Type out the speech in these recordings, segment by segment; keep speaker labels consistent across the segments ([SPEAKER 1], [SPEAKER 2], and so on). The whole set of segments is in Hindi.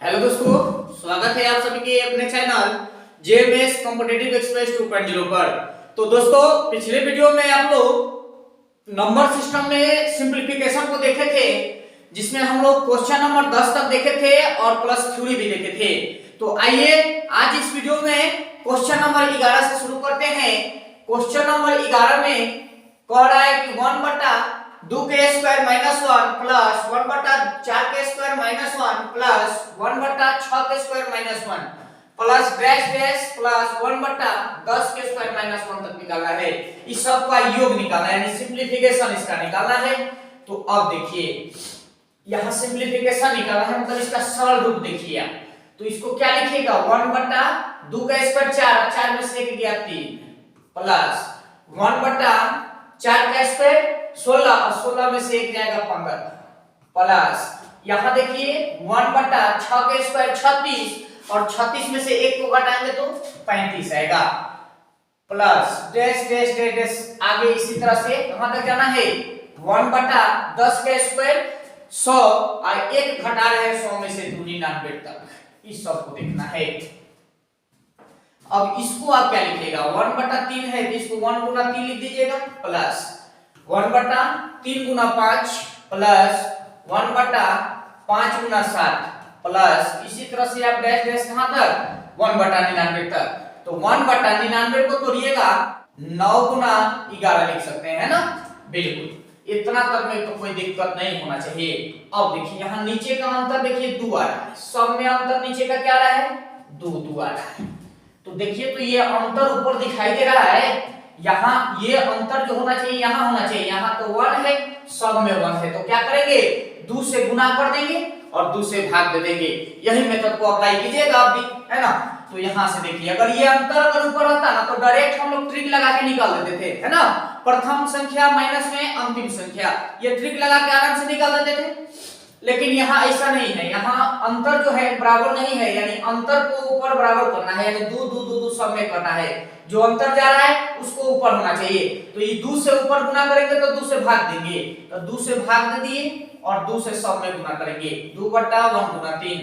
[SPEAKER 1] हेलो दोस्तों, स्वागत है आप सभी के अपने चैनल जेएमएस कॉम्पिटिटिव एक्सप्रेस 2.0 पर। तो दोस्तों, पिछले वीडियो में आप लोग नंबर सिस्टम में सिंपलीफिकेशन को देखे थे, जिसमें हम लोग क्वेश्चन नंबर 10 तक देखे थे और प्लस थ्योरी भी देखे थे। तो आइए आज इस वीडियो में क्वेश्चन नंबर 11 से शुरू करते हैं। क्वेश्चन नंबर 11 में कह रहा है कि 1/2 के स्क्वायर माइनस 1 प्लस 1/4 के स्क्वायर माइनस 1 प्लस 1/6 के square minus 1 plus dash dash plus 1/10 के स्क्वायर माइनस 1 तक निकालना है। इस सब का योग निकालना है, यानी सिंपलीफिकेशन इसका निकालना है। तो अब देखिए, यहां सिंपलीफिकेशन निकालना है, मतलब इसका सरल रूप देखिए। तो इसको क्या लिखिएगा, 1/2 का स्क्वायर 4 में से 1 गया 3 प्लस 1/4 का स्क्वायर 16 और 16 में से 1 जाएगा 15 प्लस यहां देखिए 1/6 का स्क्वायर 36 और 36 में से 1 को घटाएंगे तो 35 आएगा plus dash dash dash dash आगे इसी तरह से कहां तक जाना है, 1/10 का स्क्वायर 100 और 1 घटा रहे हैं 100 में से 99 तक। इस सब को देखना है। अब इसको आप क्या लिखिएगा, 1/3 है तो इसको 1 गुना 3 लिख दीजिएगा प्लस 1/3 गुना 5 प्लस 1/5 गुना 7 प्लस इसी तरह से आप डैश डैश कहां तक, 1/99 तक। तो 1/99 को तोड़िएगा 9 गुना 11 लिख सकते हैं ना, बिल्कुल इतना तक में तो कोई दिक्कत नहीं होना चाहिए। अब देखिए यहाँ नीचे का अंतर देखिए 2 आ रहा है, सब में अंतर नीचे का क्या आ रहा है, 2 आ रहा है। तो देखिए, तो ये अंतर ऊपर दिखाई दे रहा है, यहाँ ये अंतर जो होना चाहिए यहाँ होना चाहिए, यहाँ तो 1 है, सब में 1 है। तो क्या करेंगे, 2 से गुना कर देंगे और 2 से भाग दे देंगे। यही मेथड को अप्लाई कीजिएगा आप भी, है ना। तो यहाँ से देखिए, अगर ये अंतर अगर ऊपर रहता ना तो डायरेक्ट हम लोग ट्रिक लगा के निकाल देते थे, है ना। प्रथम संख्या माइनस में अंतिम संख्या, ये ट्रिक लगा के आराम से निकाल देते थे। लेकिन यहाँ ऐसा नहीं है, यहाँ अंतर जो है बराबर नहीं है, यानी अंतर को ऊपर बराबर करना है, यानी 2 सब में करना है। जो अंतर जा रहा है उसको ऊपर होना चाहिए। तो ये 2 से ऊपर गुना करेंगे तो 2 से भाग देंगे, तो 2 से भाग दे दिए और 2 से सब में गुना करेंगे, 2/1 गुना 3।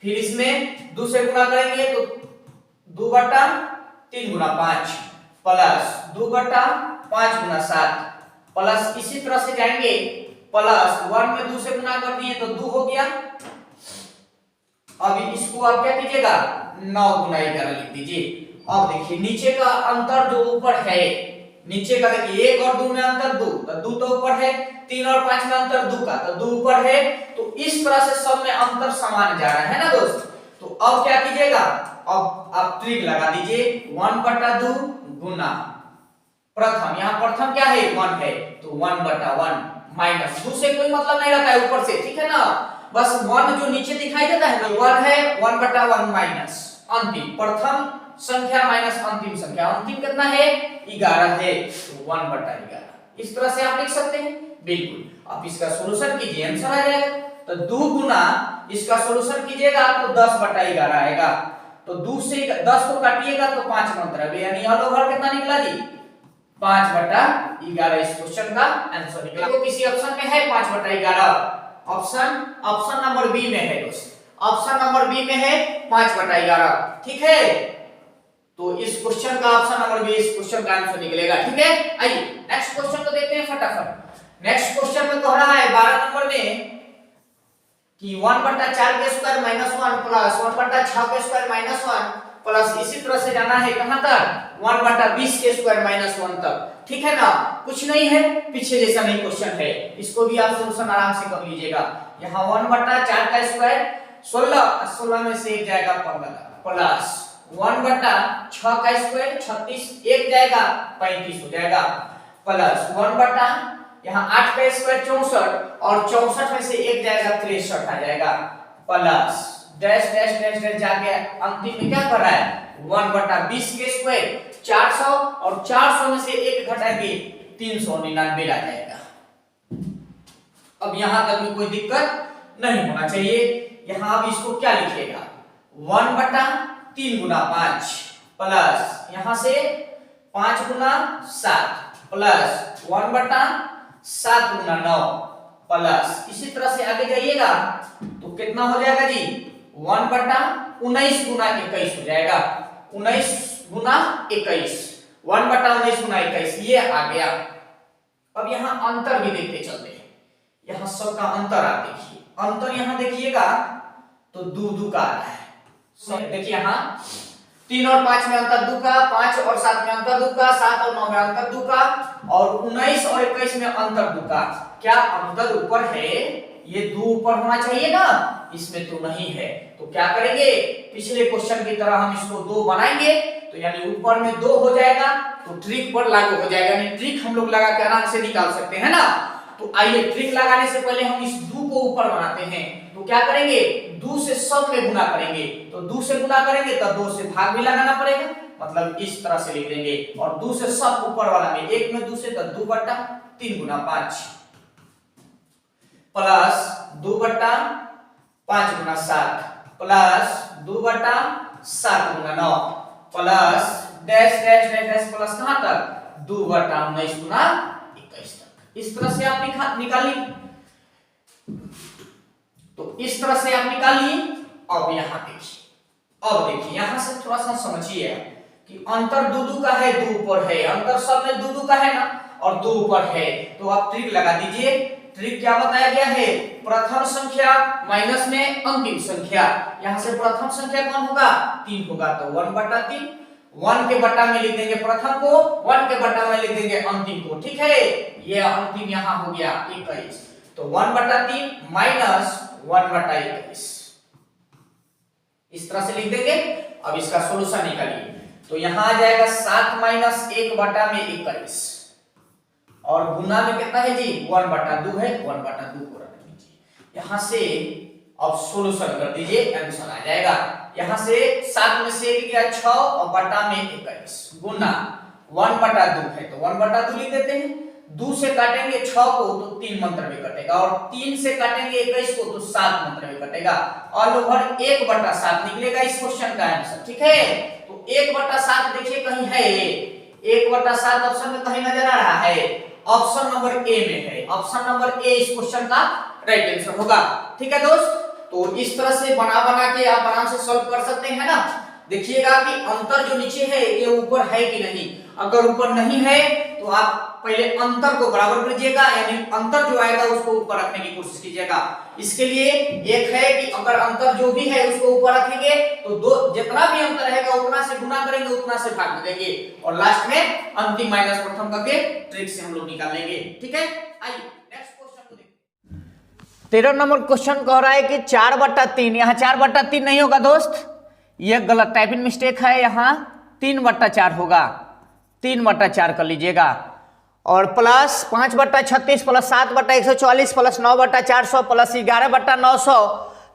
[SPEAKER 1] फिर इसमें 2 से गुना करेंगे तो 2/3 गुना 5 प्लस 2/5 गुना 7 प्लस इसी तरह से जाएंगे प्लस 1 में 2 से गुना कर दिए तो 2 हो गया। अभी इसको आप क्या कीजिएगा, 9 गुना 11 लिख दीजिए। अब देखिए नीचे का अंतर जो ऊपर है, नीचे का देखिए 1 और 2 में अंतर 2, तो 2 तो ऊपर है, 3 और 5 में अंतर 2 का, तो 2 ऊपर है। तो इस तरह से सब में अंतर समान जा रहा है ना दोस्त। तो अब क्या कीजिएगा, अब आप ट्रिक लगा दीजिए, 1/2 गुना प्रथम, यहाँ प्रथम क्या है 1 है, तो 1/1 माइनस 2 से कोई मतलब नहीं रहता है ऊपर से, ठीक है ना। बस 1 जो नीचे दिखाई देता है ना 1 है, 1/1 माइनस अंतिम प्रथम संख्या माइनस अंतिम संख्या, अंतिम कितना है 11 है, तो 1/11 इस तरह से आप लिख सकते हैं, बिल्कुल। आप इसका सॉल्यूशन कीजिए, आंसर आ जाएगा। तो 2 गुना इसका सॉल्यूशन कीजिएगा तो 10/11 आएगा। तो 2 से 10 को काटिएगा तो 5 बनता है, यानी ऑल ओवर कितना निकला जी, 5/11 इस क्वेश्चन का आंसर निकला। तो किसी ऑप्शन में है 5/11, ऑप्शन नंबर बी में है दोस्त, ऑप्शन नंबर बी में है 5/11, ठीक है। तो इस क्वेश्चन का ऑप्शन नंबर बी इस क्वेश्चन का आंसर निकलेगा, ठीक है। आइए नेक्स्ट क्वेश्चन को देखते हैं फटाफट। नेक्स्ट क्वेश्चन में कह रहा है 12 नंबर में कि 1/4 के स्क्वायर माइनस 1 प्लस 1/6 के स्क्वायर माइनस 1 प्लस इसी तरह से जाना है कहां तक, 1/20 के स्क्वायर माइनस 1 तक, ठीक है ना। कुछ नहीं है, पीछे जैसा नहीं क्वेश्चन है, इसको भी आप सॉल्यूशन आराम से कर लीजिएगा। यहाँ 1/4 का स्क्वायर 16, 16 में से 1 जाएगा 15 प्लस 1/6 का स्क्वायर 36, 1 जाएगा 35 हो जाएगा प्लस 1/ यहाँ 8 का स्क्वायर 64 और 64 में से 1 जाएगा 63 आ जाएगा plus dash dash dash dash जाके अंतिम में क्या कर रहा है, 1/20 के स्क्वायर 400 और 400 में से 1 घटाएंगे 399 आ जाएगा। अब यहां तक में कोई दिक्कत नहीं होना चाहिए। यहां अब इसको क्या लिखिएगा, 1/3 गुना 5 प्लस यहां से 5 गुना 7 प्लस 1/7 गुना 9 प्लस इसी तरह से आगे जाइएगा तो तो कितना हो जाएगा जी 1/19 गुना 21 हो जाएगा। 19 गुना 21, 1/19 गुना 21 ये आ गया। अब यहाँ अंतर भी देखते चलते हैं, यहाँ सबका अंतर आप देखिए, अंतर यहाँ देखिएगा तो 2 का आ रहा है। देखिए यहाँ 3 और 5 में अंतर 2 का, 5 और 7 में अंतर 2 का, 7 और 9 में अंतर 2 का, और 19 और 21 में अंतर 2 का। क्या अंतर ऊपर है? ये 2 ऊपर होना चाहिए ना, इसमें तो नहीं है। तो क्या करेंगे, पिछले क्वेश्चन की तरह हम इसको 2 बनाएंगे, तो यानी ऊपर में 2 हो जाएगा, तो ट्रिक पर लागू हो जाएगा। यानी ट्रिक हम लोग लगा के आराम से निकाल सकते हैं ना। तो आइए ट्रिक लगाने से पहले हम इस 2 को ऊपर बनाते हैं। तो क्या करेंगे, 2 से सब में गुना करेंगे, तो 2 से गुना करेंगे तो 2 से भाग भी लगाना पड़ेगा, मतलब इस तरह से लिख देंगे। और 2 से सब ऊपर वाला में 1 में 2 से तो 2/3 गुना 5 प्लस 2/5 गुना 7 प्लस 2/7 गुना 9 plus dash dash dash dash plus कहां तक 2/19 गुना 21 तक। इस तरह से आप निकालिए, तो इस तरह से आप निकालिए। अब यहां देखिए, अब देखिए यहां से थोड़ा सा समझिए कि अंतर 2 का है, 2 ऊपर है, अंतर सब में 2 का है ना, और 2 ऊपर है। तो आप ट्रिक लगा दीजिए। ट्रिक क्या बताया गया है, प्रथम संख्या माइनस में अंतिम संख्या। यहां से प्रथम संख्या कौन होगा, 3 होगा, तो 1/3, 1 के बट्टा में लिख देंगे प्रथम को, 1 के बट्टा में लिख देंगे अंतिम को। ठीक है, ये अंतिम यहां हो गया 21, तो 1/3 माइनस 1/21 इस तरह से लिख देंगे। अब इसका सॉल्यूशन निकालिए, तो यहां आ जाएगा 7 माइनस 1/21, और गुना में कितना है जी 1/2 है, 1/2 को रख दीजिए। यहां से अब सॉल्यूशन कर दीजिए, आंसर आ जाएगा। यहां से 7 में से 1 गया 6 और बटा में 21 गुना 1/2 है, तो 1/2 लिख देते हैं। 2 से काटेंगे 6 को तो 3 मंत्र में कटेगा, और 3 से काटेंगे 21 को तो 7 मंत्र में कटेगा। ऑल ओवर 1/7 निकलेगा इस क्वेश्चन का आंसर। ठीक है, तो 1/7 देखिए कहीं है, 1/7 ऑप्शन में कहीं नजर आ रहा है, ऑप्शन नंबर ए में है। ऑप्शन नंबर ए इस क्वेश्चन का राइट आंसर होगा। ठीक है दोस्त, तो इस तरह से बना के आप आराम से सॉल्व कर सकते हैं ना। देखिएगा कि अंतर जो नीचे है ये ऊपर है कि नहीं। अगर ऊपर नहीं है तो आप पहले अंतर को बराबर कीजिएगा, यानी अंतर जो आएगा उसको ऊपर रखने की कोशिश कीजिएगा। इसके लिए एक है कि अगर अंतर जो भी है उसको ऊपर रखेंगे तो जितना भी अंतर रहेगा उतना से गुना करेंगे, उतना से भाग देंगे, और लास्ट में अंतिम माइनस प्रथम करके ट्रिक से हम लोग निकाल लेंगे। ठीक है, आइए नेक्स्ट क्वेश्चन को देखते। 13 नंबर क्वेश्चन कह रहा है कि 4/3, यहाँ 4/3 नहीं होगा दोस्त, यह गलत टाइपिंग मिस्टेक है। यहाँ 3/4 होगा, 3/4 कर लीजिएगा, और plus 5/36 plus 7/144 plus 9/400 plus 11/900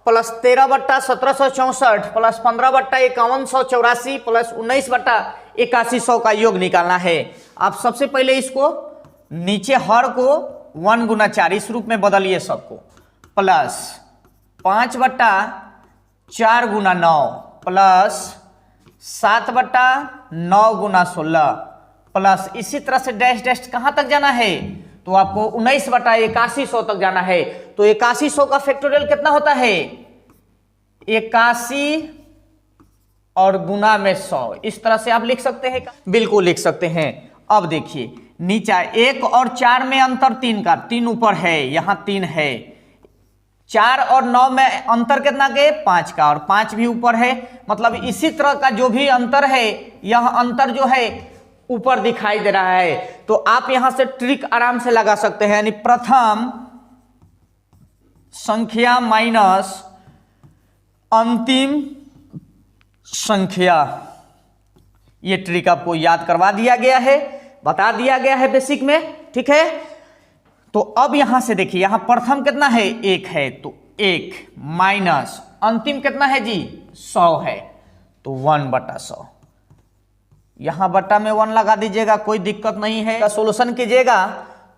[SPEAKER 1] plus 13/1764 plus 15/5184 plus 19/8100 का योग निकालना है। आप सबसे पहले इसको नीचे हर को 1 गुना 4 इस रूप में बदलिए सबको, प्लस 5/4 गुना 9 प्लस 7/9 गुना 16 प्लस इसी तरह से डैश डैश कहां तक जाना है, तो आपको 19/8100 तक जाना है। तो 8100 का फैक्टोरियल कितना होता है, 81 और गुना में 100। इस तरह से आप लिख सकते हैं, बिल्कुल लिख सकते हैं। अब देखिए नीचा 1 और 4 में अंतर 3 का, 3 ऊपर है, यहां 3 है। 4 और 9 में अंतर कितना के 5 का, और 5 भी ऊपर है। मतलब इसी तरह का जो भी अंतर है, यह अंतर जो है ऊपर दिखाई दे रहा है। तो आप यहां से ट्रिक आराम से लगा सकते हैं, यानी प्रथम संख्या माइनस अंतिम संख्या, ये ट्रिक आपको याद करवा दिया गया है, बता दिया गया है बेसिक में। ठीक है, तो अब यहां से देखिए, यहां प्रथम कितना है 1 है, तो 1 माइनस अंतिम कितना है जी 100 है, तो 1/100। यहां बट्टा में 1 लगा दीजिएगा, कोई दिक्कत नहीं है। सोल्यूशन कीजिएगा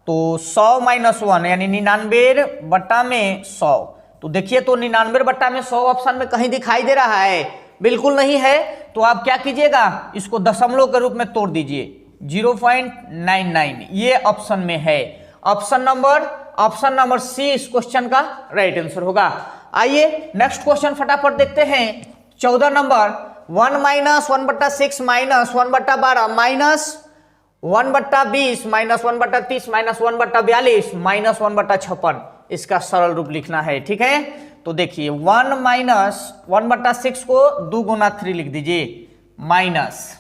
[SPEAKER 1] तो 100 माइनस 1 यानी 99/100। तो देखिए, तो 99/100 ऑप्शन में कहीं दिखाई दे रहा है, बिल्कुल नहीं है। तो आप क्या कीजिएगा, इसको दशमलव के रूप में तोड़ दीजिए, 0.99 ये ऑप्शन में है। ऑप्शन नंबर सी इस क्वेश्चन का राइट आंसर होगा। आइए नेक्स्ट क्वेश्चन फटाफट देखते हैं। 14 number 1 minus 1/6 minus 1/12 minus 1/20 minus 1/30 minus 1/42 minus 1/56, इसका सरल रूप लिखना है। ठीक है, तो देखिए 1 माइनस 1/6 को 2 गुना 3 लिख दीजिए, माइनस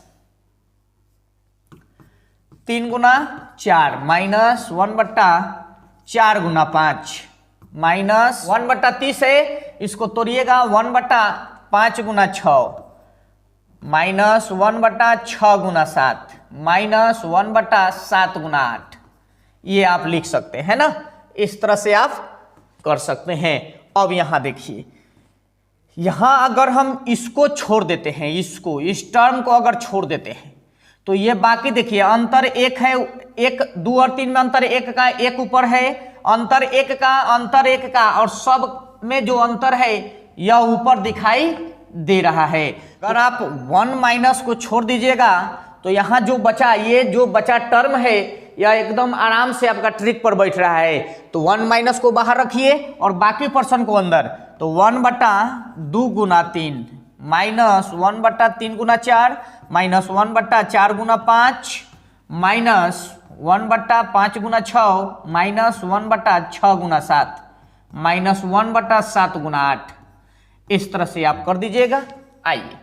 [SPEAKER 1] 3 गुना 4 माइनस 1/4 गुना 5 माइनस 1/30 है, इसको तोड़िएगा 1/5 गुना 6 माइनस 1/6 गुना 7 माइनस 1/7 गुना 8। ये आप लिख सकते हैं ना, इस तरह से आप कर सकते हैं। अब यहां देखिए, यहां अगर हम इसको छोड़ देते हैं, इसको इस टर्म को अगर छोड़ देते हैं तो ये बाकी देखिए अंतर 1 है, 1 2 और 3 में अंतर 1 का, 1 ऊपर है, अंतर 1 का, अंतर 1 का, और सब में जो अंतर है यह ऊपर दिखाई दे रहा है। अगर आप 1 माइनस को छोड़ दीजिएगा तो यहां जो बचा, ये जो बचा टर्म है यह एकदम आराम से आपका ट्रिक पर बैठ रहा है। तो 1 माइनस को बाहर रखिए और बाकी पर्सन को अंदर, तो 1/2 गुना 3 माइनस 1/3 गुना 4 माइनस 1/4 गुना 5 माइनस 1/5 गुना 6 माइनस 1/6 गुना 7 माइनस 1/7 गुना 8। इस तरह से आप कर दीजिएगा। आइए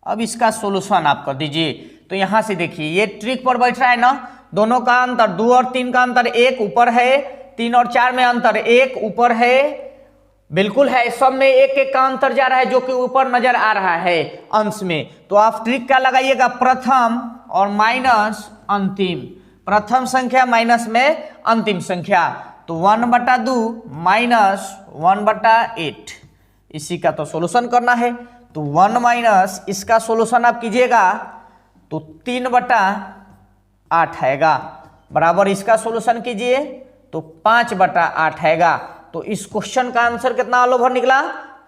[SPEAKER 1] अब इसका सॉल्यूशन आप कर दीजिए। तो यहां से देखिए ये ट्रिक पर बैठ रहा है ना, दोनों का अंतर 2 और 3 का अंतर 1 ऊपर है, 3 और 4 में अंतर 1 ऊपर है, बिल्कुल है, सब में 1 का अंतर जा रहा है जो कि ऊपर नजर आ रहा है अंश में। तो आप ट्रिक क्या लगाइएगा, प्रथम और माइनस अंतिम, प्रथम संख्या माइनस में अंतिम संख्या, तो 1/2 माइनस 1/8, इसी का तो सॉल्यूशन करना है। तो 1 माइनस इसका सॉल्यूशन आप कीजिएगा तो 3/8 आएगा, बराबर इसका सॉल्यूशन कीजिए तो 5/8 आएगा। तो इस क्वेश्चन का आंसर कितना ऑल ओवर निकला,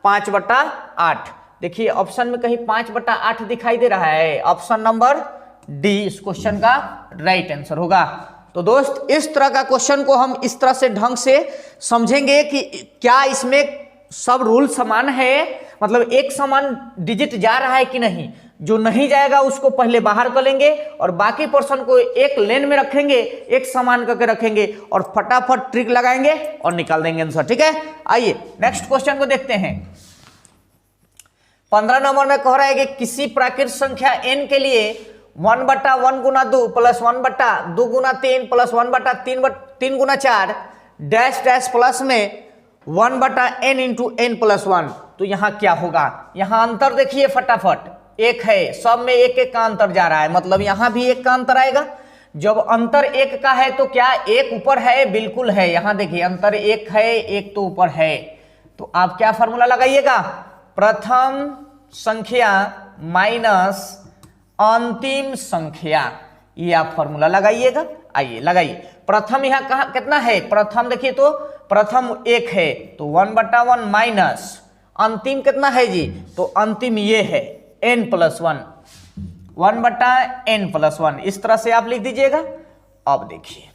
[SPEAKER 1] 5/8। देखिए ऑप्शन में कहीं 5/8 दिखाई दे रहा है, ऑप्शन नंबर डी इस क्वेश्चन का राइट आंसर होगा। तो दोस्त इस तरह का क्वेश्चन को हम इस तरह से ढंग से समझेंगे कि क्या इसमें सब रूल समान है, मतलब एक समान डिजिट जा रहा है कि नहीं। जो नहीं जाएगा उसको पहले बाहर कर लेंगे और बाकी पर्सन को एक लेन में रखेंगे, एक समान करके रखेंगे और फटाफट ट्रिक लगाएंगे और निकाल देंगे आंसर। ठीक है, आइए नेक्स्ट क्वेश्चन को देखते हैं। 15 नंबर में कह रहा है कि किसी प्राकृत संख्या n के लिए 1/1 गुना 2 प्लस 1/2 गुना 3 प्लस 1/3 गुना 4 डैश डैश प्लस में 1/n इंटू n प्लस 1। तो यहां क्या होगा, यहां अंतर देखिए फटाफट, 1 है, सब में 1 का अंतर जा रहा है, मतलब यहां भी 1 का अंतर आएगा। जब अंतर 1 का है तो क्या 1 ऊपर है, बिल्कुल है, यहां देखिए अंतर 1 है, 1 तो ऊपर है। तो आप क्या फॉर्मूला लगाइएगा, प्रथम संख्या माइनस अंतिम संख्या, ये आप फॉर्मूला लगाइएगा। आइए लगाइए, प्रथम यहाँ कहाँ कितना है, प्रथम देखिए तो प्रथम 1 है तो 1/1 माइनस अंतिम कितना है जी, तो अंतिम ये है n प्लस 1, 1/n प्लस 1, इस तरह से आप लिख दीजिएगा। अब देखिए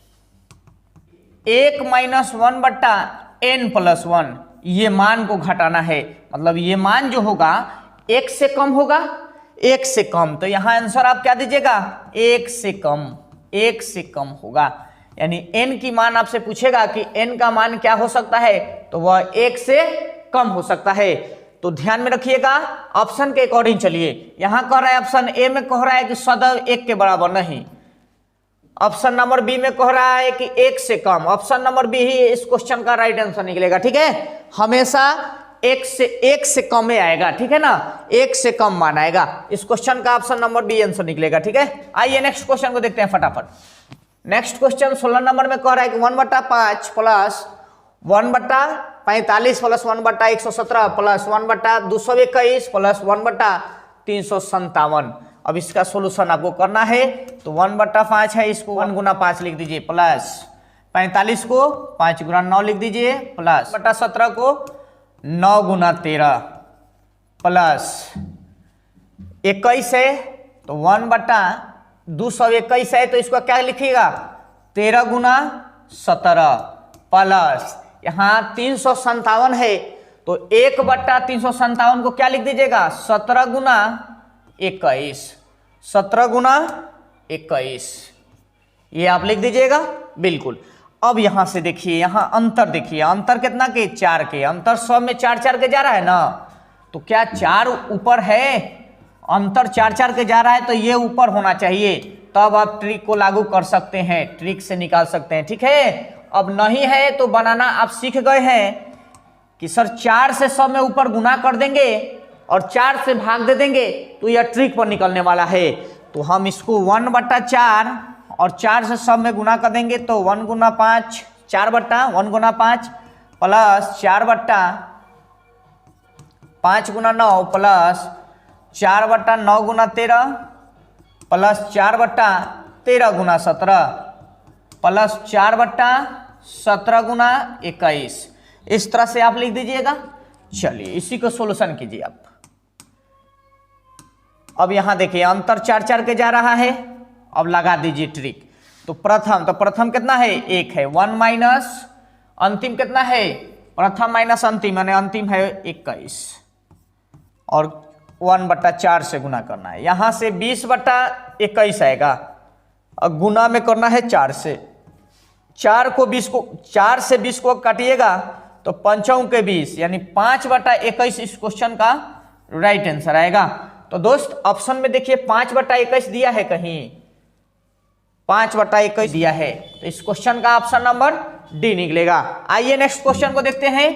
[SPEAKER 1] 1 माइनस 1/n प्लस 1, ये मान को घटाना है, मतलब ये मान जो होगा 1 से कम होगा, 1 से कम, तो यहां आंसर आप क्या दीजिएगा, 1 से कम, 1 से कम होगा। यानी n की मान आपसे पूछेगा कि n का मान क्या हो सकता है, तो वह 1 से कम हो सकता है। तो ध्यान में रखिएगा, ऑप्शन के अकॉर्डिंग चलिए। यहां कह रहा है ऑप्शन ए में कह रहा है कि सदैव 1 के बराबर नहीं, ऑप्शन नंबर बी में कह रहा है कि 1 से कम, ऑप्शन नंबर बी ही इस क्वेश्चन का राइट आंसर निकलेगा। ठीक है, हमेशा 1 से कम में आएगा, ठीक है ना, 1 से कम मान आएगा, इस क्वेश्चन का ऑप्शन नंबर बी आंसर निकलेगा। ठीक है, आइए नेक्स्ट क्वेश्चन को देखते हैं फटाफट। नेक्स्ट क्वेश्चन 16 नंबर में कह रहा है कि 1/5 प्लस 1/45 प्लस 1/117 प्लस 1/221 प्लस 1/357। अब इसका सॉल्यूशन आपको करना है, तो 1/5 है, इसको 1 गुना 5 लिख दीजिए, प्लस 45 को 5 गुना 9 लिख दीजिए, प्लस 17 को 9 गुना 13 प्लस 21 है, तो 1/221 है, तो इसको क्या लिखिएगा, 13 गुना 17 प्लस यहाँ 357 है, तो 1/357 को क्या लिख दीजिएगा, 17 गुना 21, 17 गुना 21, ये आप लिख दीजिएगा बिल्कुल। अब यहां से देखिए, यहां अंतर देखिए, अंतर कितना के, 4 के, अंतर सब में 4 4 के जा रहा है ना, तो क्या 4 ऊपर है, अंतर 4 4 के जा रहा है तो ये ऊपर होना चाहिए, तब आप ट्रिक को लागू कर सकते हैं, ट्रिक से निकाल सकते हैं, ठीक है। अब नहीं है तो बनाना आप सीख गए हैं कि सर 4 से सब में ऊपर गुना कर देंगे और 4 से भाग दे देंगे तो यह ट्रिक पर निकलने वाला है। तो हम इसको 1/4 और 4 से सब में गुना कर देंगे तो 1 गुना 5, 1 गुना 5 प्लस 5 गुना 9 प्लस 4/9 गुना 13 प्लस 4/13 गुना 17 प्लस 4/17 गुना 21, इस तरह से आप लिख दीजिएगा। चलिए इसी को सोल्यूशन कीजिए आप। अब यहां देखिए अंतर 4 4 के जा रहा है, अब लगा दीजिए ट्रिक। तो प्रथम कितना है, 1 है, 1 माइनस अंतिम कितना है, प्रथम माइनस अंतिम यानी अंतिम है 21 और 1/4 से गुना करना है। यहां से 20/21 आएगा और गुना में करना है 4 से, 4 से 20 को काटिएगा तो 5 के 20 यानी 5/21 इस क्वेश्चन का राइट आंसर आएगा। तो दोस्त ऑप्शन में देखिए 5/21 दिया है, कहीं 5/21 दिया है, तो इस क्वेश्चन का ऑप्शन नंबर डी निकलेगा। आइए नेक्स्ट क्वेश्चन को देखते हैं।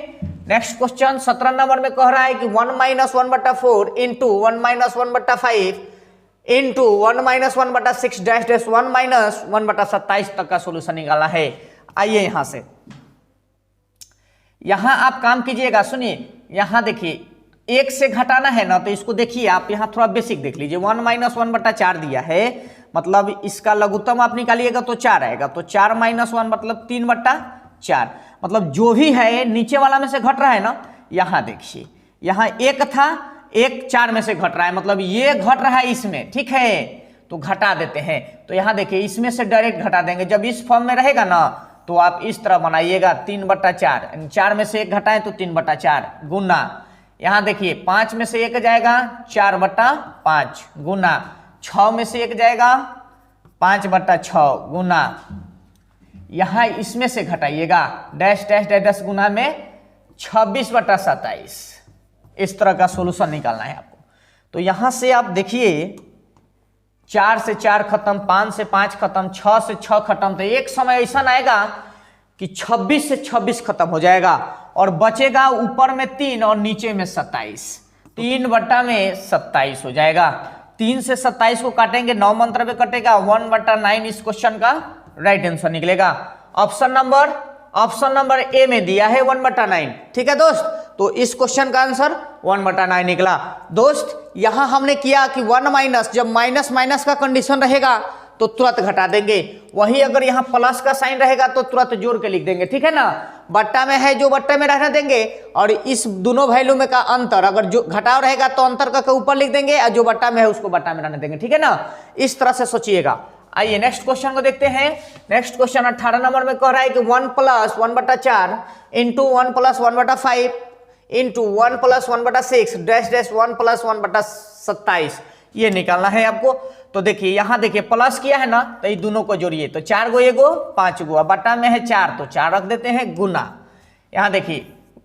[SPEAKER 1] नेक्स्ट क्वेश्चन 17 नंबर में कह रहा है कि 1 - 1/4 इंटू 1 - 1/5 इंटू 1 - 1/6 डैश डैश 1 - 1/27 तक का सोल्यूशन निकाला है। आइए यहां से, यहां आप काम कीजिएगा, सुनिए यहां देखिए 1 से घटाना है ना, तो इसको देखिए आप यहां थोड़ा बेसिक देख लीजिए। 1 - 1/4 दिया है, मतलब इसका लघुत्तम आप निकालिएगा तो 4 आएगा, तो 4 - 1 मतलब 3/4, मतलब जो भी है नीचे वाला में से घट रहा है ना। यहां देखिए, यहां 1 था, 1 4 में से घट रहा है, मतलब ये घट रहा है इसमें, ठीक है, तो घटा देते हैं। तो यहां देखिए इसमें से डायरेक्ट घटा देंगे, जब इस फॉर्म में रहेगा ना तो आप इस तरह बनाइएगा 3/4, 4 में से 1 घटाएं तो 3/4 गुना, यहां देखिए 5 में से 1 जाएगा 4/5 गुना, 6 में से 1 जाएगा 5/6 गुना, यहां इसमें से घटाइएगा डैश डैश डैश 10 गुना में 26/27, इस तरह का सोल्यूशन निकालना है आपको। तो यहां से आप देखिए 4 से 4 खत्म, 5 से 5 खत्म, 6 से 6 खत्म, तो एक समय ऐसा आएगा कि 26 से 26 खत्म हो जाएगा और बचेगा ऊपर में 3 और नीचे में 27, 3/27 हो जाएगा। 3 से 27 को काटेंगे 9 मंत्र में कटेगा, 1/9 इस क्वेश्चन का राइट आंसर निकलेगा। ऑप्शन नंबर ए में दिया है 1/9, ठीक है दोस्त, तो इस क्वेश्चन का आंसर 1/9 निकला। दोस्त यहां हमने किया कि 1 माइनस, जब माइनस माइनस का कंडीशन रहेगा तो तुरंत घटा देंगे, वही अगर यहाँ प्लस का साइन रहेगा तो तुरंत जोड़ के लिख देंगे, ठीक है ना। बट्टा में है जो बट्टे में रहने देंगे, और इस दोनों वैल्यू में का अंतर अगर जो घटाव रहेगा तो अंतर का ऊपर लिख देंगे और जो बट्टा में है उसको बट्टा में रहने देंगे, ठीक है ना। इस तरह से सोचिएगा। आइए नेक्स्ट क्वेश्चन को देखते हैं। नेक्स्ट क्वेश्चन 18 नंबर में कह रहा है कि 1 + 1/4 इंटू 1 + 1/5 इंटू 1 + 1/6 डैश डैश 1 + 1/27, ये निकालना है आपको। तो देखिए यहां देखिए प्लस किया है ना, तो ये दोनों को जोड़िए, तो 4 गो 1 गो 5 गो, बट्टा में है 4 तो 4 रख देते हैं गुना, यहां देखिए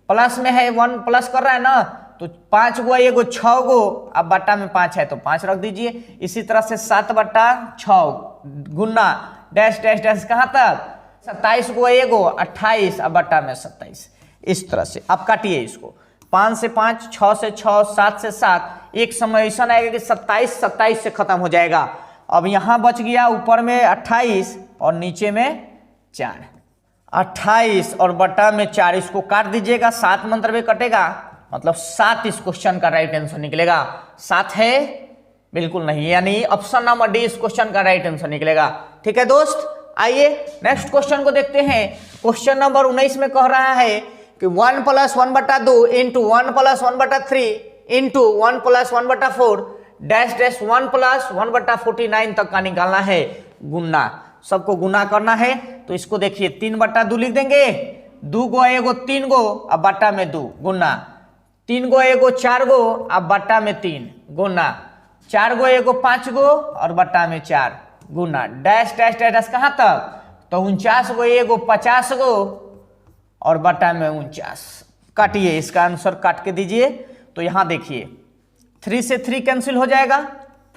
[SPEAKER 1] प्लस में है 1 प्लस कर रहा है ना, तो 5 गो 1 गो 6 गो, अब बट्टा में 5 है तो 5 रख दीजिए। इसी तरह से 7/6 गुना डैश डैश डैश कहां तक 27 गो 1 गो 28, अब बट्टा में 27, इस तरह से आप काटिए इसको। 5 से 5, 6 से 6, 7 से 7, एक समय ऐसा आएगा कि 27 से खत्म हो जाएगा। अब यहां बच गया ऊपर में 28 और नीचे में 4, 28 और बट्टा में 4, इसको काट दीजिएगा, 7 मंत्र में कटेगा, मतलब 7 इस क्वेश्चन का राइट आंसर निकलेगा। 7 है बिल्कुल नहीं, यानी ऑप्शन नंबर डी इस क्वेश्चन का राइट आंसर निकलेगा, ठीक है दोस्त। आइए नेक्स्ट क्वेश्चन को देखते हैं। क्वेश्चन नंबर 19 में कह रहा है कि 1 + 1/2 इंटू 1 + 1/3 इंटू 1 + 1/4 डैश डैश 1 + 1/49 तक का निकालना है गुना, सबको गुना करना है। तो इसको देखिए 3/2 लिख देंगे, 2 गो 1 गो 3 गो, अब बट्टा में 2 गुना, 3 गो एगो 4 गो अब बट्टा में 3 गुना 4 गो एगो 5 गो और बट्टा में 4 गुना डैश डैश डैश डैश कहाँ तक, तो 49 गो एगो 50 गो और बट्टा में 49। काटिए, इसका आंसर काट के दीजिए। तो यहाँ देखिए 3 से 3 कैंसिल हो जाएगा,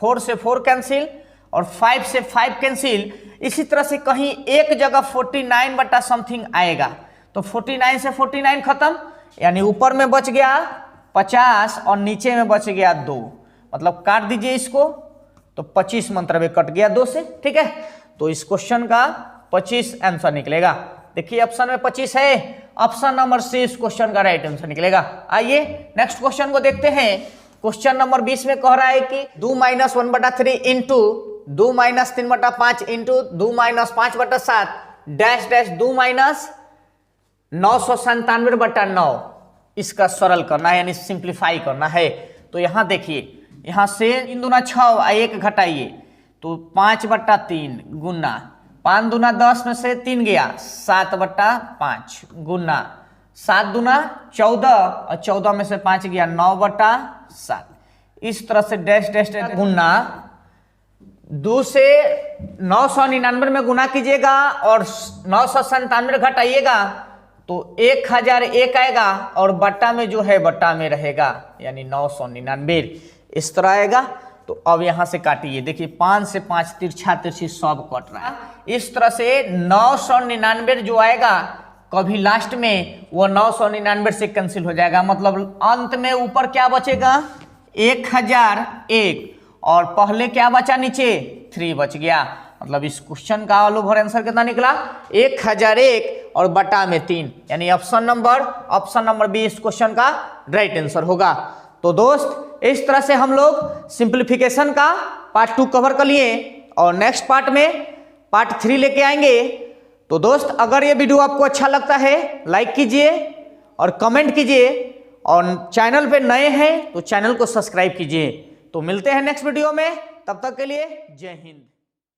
[SPEAKER 1] 4 से 4 कैंसिल और 5 से 5 कैंसिल। इसी तरह से कहीं एक जगह 49 बटा समथिंग आएगा, तो 49 से 49 खत्म, यानी ऊपर में बच गया 50 और नीचे में बच गया 2, मतलब काट दीजिए इसको, तो 25 मंत्र में कट गया 2 से। ठीक है, तो इस क्वेश्चन का 25 आंसर निकलेगा। देखिए ऑप्शन में 25 है, ऑप्शन नंबर सी इस क्वेश्चन का राइट आंसर निकलेगा। आइए नेक्स्ट क्वेश्चन को देखते हैं। क्वेश्चन नंबर 20 में कह रहा है कि 2 - 1/3 इंटू 2 - 3/5 इंटू 2 - 5/7 डैश डैश 2 - 997/9। इसका सरल करना है, यानी सिंप्लीफाई करना है। तो यहां देखिए, यहां से 3 दूना 6 1 घटाइए तो 5/3 गुना 5 दूना 10 में से 3 गया 7/5 गुना 7 दूना 14 और 14 में से 5 गया 9/7। इस तरह से डैश डैश डैश गुना 2 से 999 में गुना कीजिएगा और 997 घटाइएगा तो 1001 आएगा और बट्टा में जो है बट्टा में रहेगा, यानी 999 इस तरह आएगा। तो अब यहां से काटिए, देखिए 5 से 5 तिरछा तिरछी सब कट रहा है। इस तरह से 999 जो आएगा कभी लास्ट में वो 999 से कैंसिल हो जाएगा, मतलब अंत में ऊपर क्या बचेगा 1001 और पहले क्या बचा नीचे 3 बच गया। मतलब इस क्वेश्चन का ऑल ओवर आंसर कितना निकला 1001 और बटा में 3, यानी ऑप्शन नंबर बी इस क्वेश्चन का राइट आंसर होगा। तो दोस्त इस तरह से हम लोग सिंप्लीफिकेशन का पार्ट 2 कवर कर लिए और नेक्स्ट पार्ट में पार्ट 3 लेके आएंगे। तो दोस्त अगर ये वीडियो आपको अच्छा लगता है लाइक कीजिए और कमेंट कीजिए और चैनल पे नए हैं तो चैनल को सब्सक्राइब कीजिए। तो मिलते हैं नेक्स्ट वीडियो में, तब तक के लिए जय हिंद।